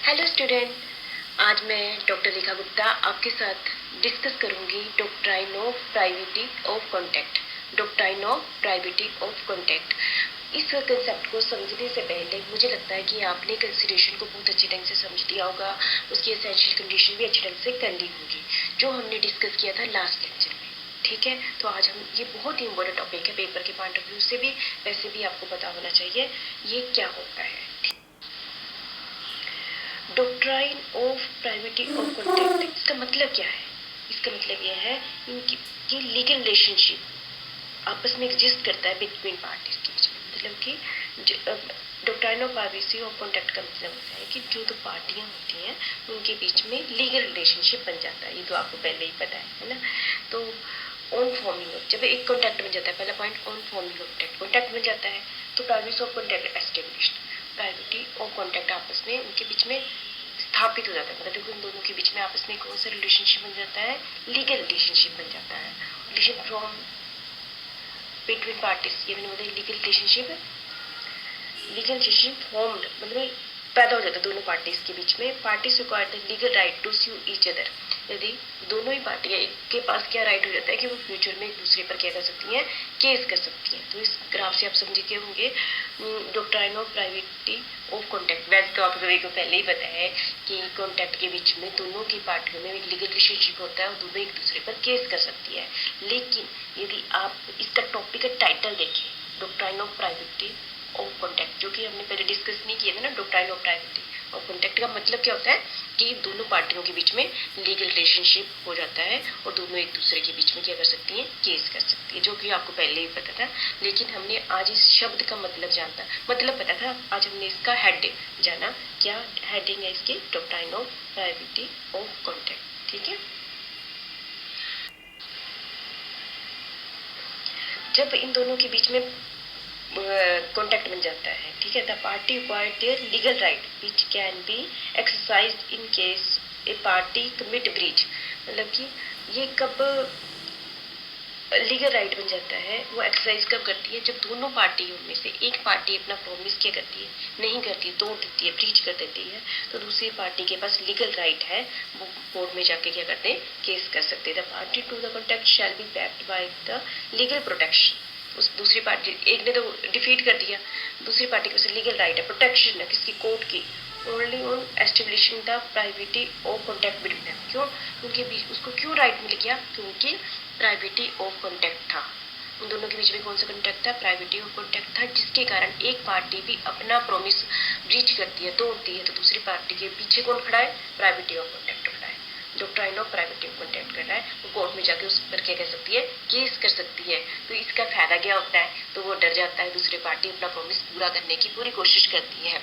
Hello student, आज मैं doctor Rekha Gupta आपके साथ डिस्कस करूंगी doctrine of privity of contract. Doctrine of privity of contract, इस कंसेप्ट को समझने से पहले मुझे लगता है कि आपने कंसिडरेशन को बहुत अच्छे ढंग से समझ लिया होगा, उसकी एसेंशियल कंडीशन भी अच्छे ढंग से कर ली होगी, जो हमने डिस्कस किया था लास्ट लेक्चर में। ठीक है, तो आज हम ये बहुत ही इंपॉर्टेंट टॉपिक है पेपर के पॉइंट ऑफ व्यू से भी, वैसे भी आपको पता होना चाहिए ये क्या होता है। Doctrine of privity of contact, इसका मतलब क्या है? इसका मतलब यह है कि लीगल रिलेशनशिप आपस में एग्जिस्ट करता है बिटवीन पार्टीज के बीच में। मतलब कि doctrine of privacy of contract का मतलब होता है कि जो दो पार्टियां होती हैं उनके बीच में लीगल रिलेशनशिप बन जाता है। ये तो आपको पहले ही पता है ना। तो ऑन फॉर्मिंग, जब एक कॉन्टैक्ट बन जाता है, पहला पॉइंट ऑन फॉर्मिंग कॉन्टैक्ट बन जाता है तो privacy of contract established, privity of contract आपस में उनके बीच में स्थापित हो जाता है। मतलब उन दोनों के बीच में आपस में कौन सा रिलेशनशिप बन जाता है? लीगल रिलेशनशिप बन जाता है। रिलेशन फ्रॉम बिटवीन पार्टीज, ये मैंने बताया legal relationship. Legal relationship formed मतलब पैदा हो जाता है दोनों पार्टीज के बीच में। Parties require the legal right to sue each other, यदि दोनों ही पार्टियां के पास क्या राइट हो जाता है कि वो फ्यूचर में एक दूसरे पर क्या कर सकती हैं? केस कर सकती हैं। तो इस ग्राफ से आप समझ के होंगे doctrine of privity of contact. वैसे तो आप सभी को पहले ही पता है कि कॉन्टैक्ट के बीच में दोनों की पार्टियों में एक लीगल रिलेशनशिप होता है और दोनों एक दूसरे पर केस कर सकती है। लेकिन यदि आप इसका टॉपिक का टाइटल देखें, doctrine of privity of contact, जो कि हमने पहले डिस्कस नहीं किया था ना, doctrine of privity of contract का मतलब क्या होता है कि दोनों पार्टियों के बीच में लीगल रिलेशनशिप हो जाता है और दोनों एक दूसरे के बीच में क्या कर सकती हैं? केस कर सकती है, जो कि आपको पहले ही पता था। लेकिन हमने आज इस शब्द का मतलब पता था, आज हमने इसका हेडिंग जाना। क्या हेडिंग है इसकी? Doctrine of privity of contract. ठीक है, जब इन दोनों के बीच में कॉन्टैक्ट बन जाता है, ठीक है, the party required their legal right which can be exercised in case A party commit breach. मतलब कि ये कब लीगल राइट बन जाता है, वो एक्सरसाइज कब करती है? जब दोनों पार्टियों में से एक पार्टी अपना प्रॉमिस क्या करती है? नहीं करती, तोड़ देती है, ब्रीच कर देती है, तो दूसरी पार्टी के पास लीगल राइट है, वो कोर्ट में जाके क्या करते हैं? केस कर सकते हैं। The party to the contact shall be backed by the legal protection. उस दूसरी पार्टी, एक ने तो डिफीट कर दिया, दूसरी पार्टी के पास लीगल राइट है, प्रोटेक्शन है किसकी? कोर्ट की। Only on establishing the privity of contract between them. क्यों? उनके बीच उसको क्यों राइट मिल गया? क्योंकि प्राइवेटी ऑफ कॉन्टैक्ट था। उन दोनों के बीच में कौन सा कॉन्टैक्ट था? प्राइवेटी ऑफ कॉन्टैक्ट था, जिसके कारण एक पार्टी भी अपना प्रॉमिस ब्रीच करती है, तोड़ती है, तो दूसरी पार्टी के पीछे कौन खड़ा है? प्राइवेटी ऑफ कॉन्टैक्ट खड़ा है। Doctrine of privity of contact कर रहा है, वो कोर्ट में जाके उस पर क्या कर सकती है? केस कर सकती है। तो इसका फायदा क्या होता है? तो वो डर जाता है, दूसरी पार्टी अपना प्रॉमिस पूरा करने की पूरी कोशिश करती है।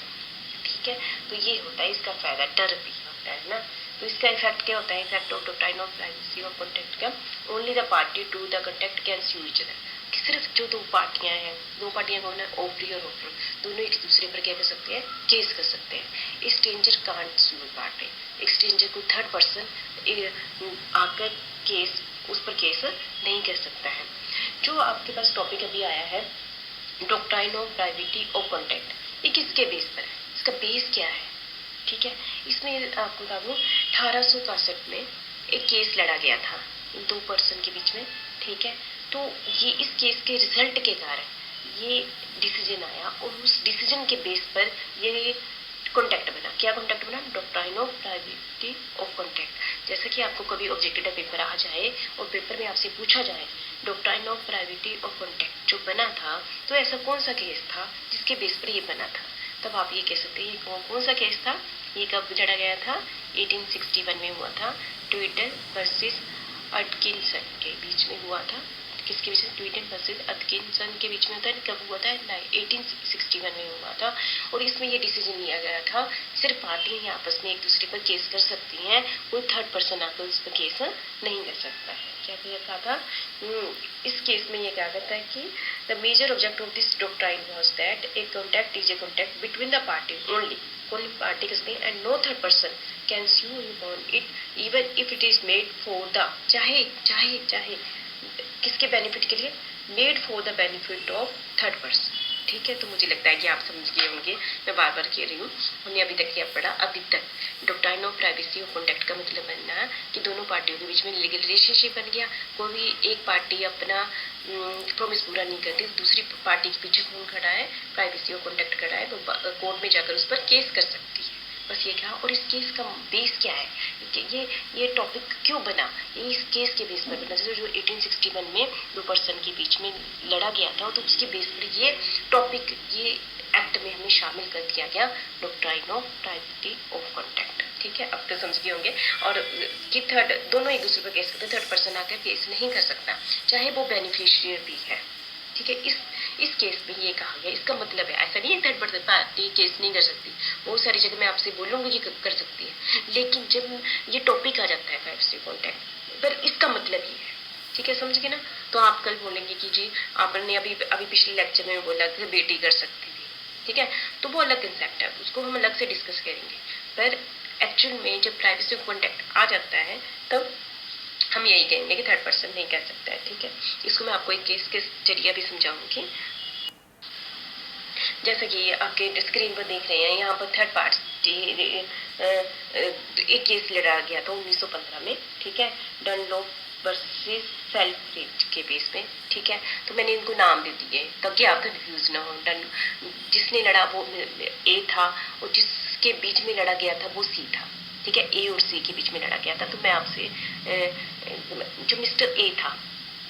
ठीक है, तो ये होता है इसका फायदा, डर भी होता है ना। तो इसका इफेक्ट क्या होता है? Effect of doctrine of privacy of contract का, only the party to the contract can sue each other, कि सिर्फ जो दो पार्टियां हैं, दो पार्टियां कौन है? ऑफरी और ऑफर, दोनों एक दूसरे पर क्या कर सकते हैं? केस कर सकते हैं। स्ट्रेंजर कांट सू पार्टी, एक स्ट्रेंजर को थर्ड पर्सन आकर केस उस पर केस नहीं कर सकता है। जो आपके पास टॉपिक अभी आया है doctrine of privity of contact, ये किसके बेस पर है? इसका बेस क्या है? ठीक है, इसमें आपको बता दूं 1861 में एक केस लड़ा गया था दो पर्सन के बीच में। ठीक है, तो ये इस केस के रिजल्ट के कारण ये डिसीजन आया और उस डिसीजन के बेस पर ये कॉन्टैक्ट बना। क्या कॉन्टैक्ट बना? Doctrine of privity of contract. जैसा कि आपको कभी ऑब्जेक्टिव पेपर आ जाए और पेपर में आपसे पूछा जाए doctrine of privity of contact जो बना था, तो ऐसा कौन सा केस था जिसके बेस पर ये बना था, तब आप ये कह सकते हैं ये कौन सा केस था। ये कब लड़ा गया था? 1861 में हुआ था, ट्विटर वर्सेस अटकिंसन के बीच में हुआ था। किसके बीच में? ट्विटर वर्सेस अटकिंसन के बीच में होता है। कब हुआ था? 1861 में हुआ था। और इसमें ये डिसीजन लिया गया था सिर्फ पार्टियां ही आपस में एक दूसरे पर केस कर सकती हैं, कोई थर्ड पर्सन आकर उस पर केस नहीं कर सकता है। क्या कहा था? इस केस में ये कहा करता है कि the major object of this doctrine was that a contact is a contact between the party only party कसते हैं and no third person can sue upon it even if it is made for the, चाहे चाहे चाहे किसके benefit के लिए? Made for the benefit of third person. ठीक है, तो मुझे लगता है कि आप समझ गए होंगे, मैं बार बार कह रही हूँ। हमने अभी तक क्या पढ़ा, अभी तक doctrine of privacy of contract का मतलब बनना कि दोनों पार्टियों के बीच में लीगल रिलेशनशिप बन गया। कोई भी एक पार्टी अपना प्रॉमिस पूरा नहीं करती तो दूसरी पार्टी के पीछे कौन खड़ा है, प्राइवेसी ऑफ कॉन्ट्रैक्ट खड़ा है, तो कोर्ट में जाकर उस पर केस कर सकती है। बस ये कहा। और इस केस का बेस क्या है, ये टॉपिक क्यों बना, ये इस केस के बेस पर बना। जैसे जो 1861 में दो पर्सन के बीच में लड़ा गया था, तो उसके बेस पर ये टॉपिक, ये एक्ट में हमें शामिल कर दिया गया, doctrine of privacy of contract. ठीक है, अब तो समझ गए होंगे। और कि थर्ड, दोनों एक दूसरे पर केस करते, थर्ड पर्सन आकर केस नहीं कर सकता, चाहे वो बेनिफिशियरी भी है। ठीक है, इस केस में ये कहा गया, इसका मतलब है ऐसा नहीं है थर्ड पर्सन पार्टी केस नहीं कर सकती, बहुत सारी जगह मैं आपसे बोलूंगी कि कर सकती है, लेकिन जब ये टॉपिक आ जाता है प्राइवेसी कॉन्ट्रैक्ट पर, इसका मतलब ये है। ठीक है, समझ गए ना। तो आप कल बोलेंगे कि जी आपने अभी पिछले लेक्चर में बोला कि बेटी कर सकती थी, ठीक है, तो वो अलग कंसेप्ट है, उसको हम अलग से डिस्कस करेंगे। पर एक्चुअल में जब प्राइवेसी कॉन्ट्रैक्ट आ जाता है तब हम यही कहेंगे कि थर्ड पर्सन नहीं कर सकता है। ठीक है, इसको मैं आपको एक केस के जरिए भी समझाऊंगी। जैसा कि आपके स्क्रीन पर देख रहे हैं, यहाँ पर थर्ड पार्टी एक केस लड़ा गया था 1915 में। ठीक है, डनलॉप वर्सेस सेल्फ्रिज के बेस में। ठीक है, तो मैंने इनको नाम दे दिए ताकि आप कंफ्यूज ना हो। जिसने लड़ा वो ए था और जिसके बीच में लड़ा गया था वो सी था। ठीक है, ए और सी के बीच में लड़ा गया था। तो मैं आपसे जो मिस्टर ए था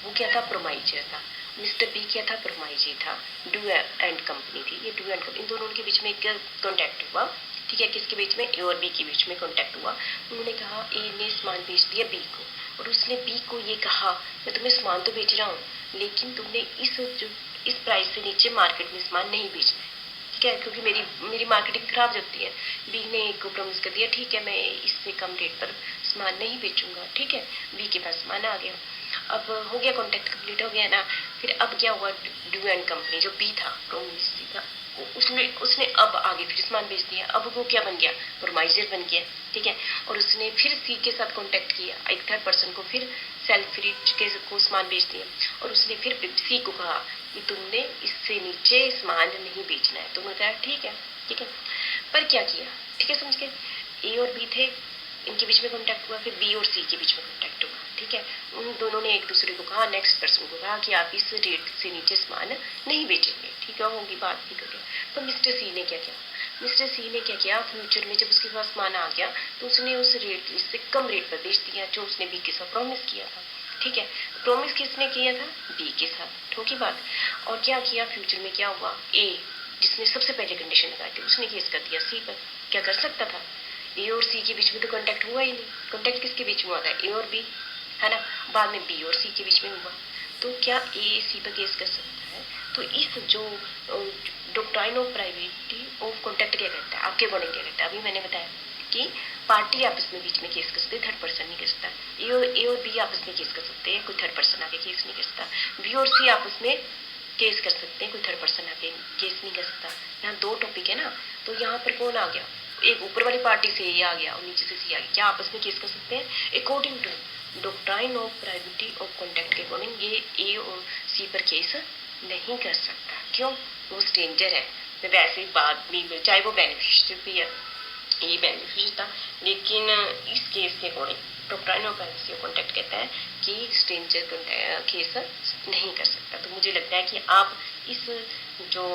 वो क्या था, प्रोमाइजर था। मिस्टर बी क्या था, प्रोमाइजर था। डू एंड कंपनी थी, ये डू एंड कंपनी, इन दोनों के बीच में कॉन्टैक्ट हुआ। ठीक है, किसके बीच में, ए और बी के बीच में कॉन्टैक्ट हुआ। उन्होंने कहा, ए ने सामान बेच दिया बी को, और उसने बी को ये कहा, मैं तुम्हें सामान तो बेच रहा हूँ, लेकिन तुमने इस प्राइस से नीचे मार्केट में सामान नहीं बेचना है। ठीक है, क्योंकि मेरी मार्केटिंग खराब जाती है। बी ने एक को प्रॉमिस कर दिया, ठीक है मैं इससे कम रेट पर सामान नहीं बेचूंगा। ठीक है, बी के पास सामान आ गया, अब हो गया, कॉन्ट्रैक्ट कंप्लीट हो गया ना। फिर अब क्या हुआ, डू एंड कंपनी जो बी था, प्रॉमिस था, उसने अब आगे फिर सामान बेच दिया। अब वो क्या बन गया, प्रोमाइजर बन गया। ठीक है, और उसने फिर सी के साथ कॉन्टैक्ट किया, एक थर्ड पर्सन को, फिर सेल्फ्रिज के को सामान बेच दिया, और उसने फिर सी को कहा कि तुमने इससे नीचे सामान नहीं बेचना है। तो उन्होंने कहा ठीक है। ठीक है, पर क्या किया, ठीक है समझ गए, ए और बी थे, इनके बीच में कॉन्टैक्ट हुआ, फिर बी और सी के बीच में कॉन्टैक्ट हुआ। ठीक है, उन दोनों ने एक दूसरे को कहा, नेक्स्ट पर्सन को कहा कि आप इस रेट से नीचे सामान नहीं बेचेंगे। ठीक है, होगी बात भी करें। तो मिस्टर सी ने क्या किया, मिस्टर सी ने क्या किया, फ्यूचर में जब उसके पास सामान आ गया तो उसने उस रेट से कम रेट पर बेच दिया जो उसने बी के साथ प्रॉमिस किया था। ठीक है, प्रॉमिस किसने किया था, बी के साथ, ठोकी बात। और क्या किया, फ्यूचर में क्या हुआ, ए जिसने सबसे पहले कंडीशन लगाई थी उसने केस कर दिया सी पर। क्या कर सकता था, ए और सी के बीच में तो कॉन्टैक्ट हुआ ही नहीं। कॉन्टैक्ट किसके बीच में हुआ था, ए और बी, है ना, बाद में बी और सी के बीच में हुआ। तो क्या ए सी पर केस कर सकता है। तो इस जो doctrine of privacy of contact क्या कहता है, आपके अकॉर्डिंग क्या कहता है, अभी मैंने बताया कि पार्टी आपस में बीच में केस कर सकते हैं, थर्ड पर्सन नहीं कर सकता। ए और बी आपस में केस कर सकते हैं, कोई थर्ड पर्सन आके केस नहीं कर सकता। बी और सी आपस में केस कर सकते हैं, कोई थर्ड पर्सन आके केस नहीं कर सकता। यहाँ दो टॉपिक है ना, तो यहाँ पर कौन आ गया, एक ऊपर वाली पार्टी से ये आ गया और नीचे से सी आ गया, क्या आपस में केस कर सकते हैं। According to doctrine of privacy of contact के अकॉर्डिंग ये ए और सी पर केस नहीं कर सकता। क्यों, वो स्ट्रेंजर है। वैसे बाद में चाहे वो बेनिफिशियरी भी है, ये बेनिफिशियरी था, लेकिन इस केस के according doctrine of privacy of contact कहता है कि स्ट्रेंजर केस नहीं कर सकता। तो मुझे लगता है कि आप इस जो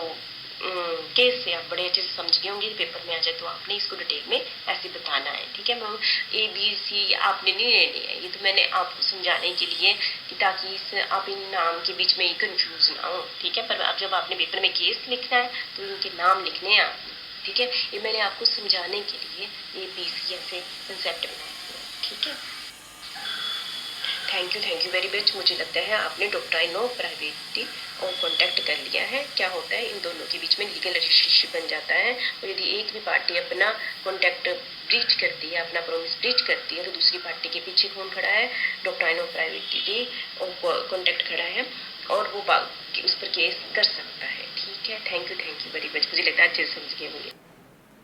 केस से आप बड़े अच्छे से समझ गए होंगे, पेपर में आ जाए तो आपने इसको डिटेल में ऐसे बताना है। ठीक है, मैं ए बी सी आपने नहीं लेनी है, ये तो मैंने आपको समझाने के लिए कि ताकि आप इन नाम के बीच में ही कंफ्यूज ना हो। ठीक है, पर अब जब आपने पेपर में केस लिखना है तो इनके नाम लिखने हैं आपने। ठीक है, ये मैंने आपको समझाने के लिए ए बी सी ऐसे कंसेप्ट बनाए। ठीक है, थैंक यू वेरी मच। मुझे लगता है आपने डॉक्ट्राइन ऑफ प्राइवेसी और कॉन्टैक्ट कर लिया है। क्या होता है, इन दोनों के बीच में लीगल रिलेशनशिप बन जाता है, और यदि एक भी पार्टी अपना कॉन्टैक्ट ब्रीच करती है, अपना प्रॉमिस ब्रीच करती है, तो दूसरी पार्टी के पीछे कौन खड़ा है, डॉक्ट्राइन ऑफ प्राइवेसी और कॉन्टैक्ट खड़ा है, और वो उस पर केस कर सकता है। ठीक है, थैंक यू वेरी मच। मुझे लगता है अच्छे से समझ गए होंगे।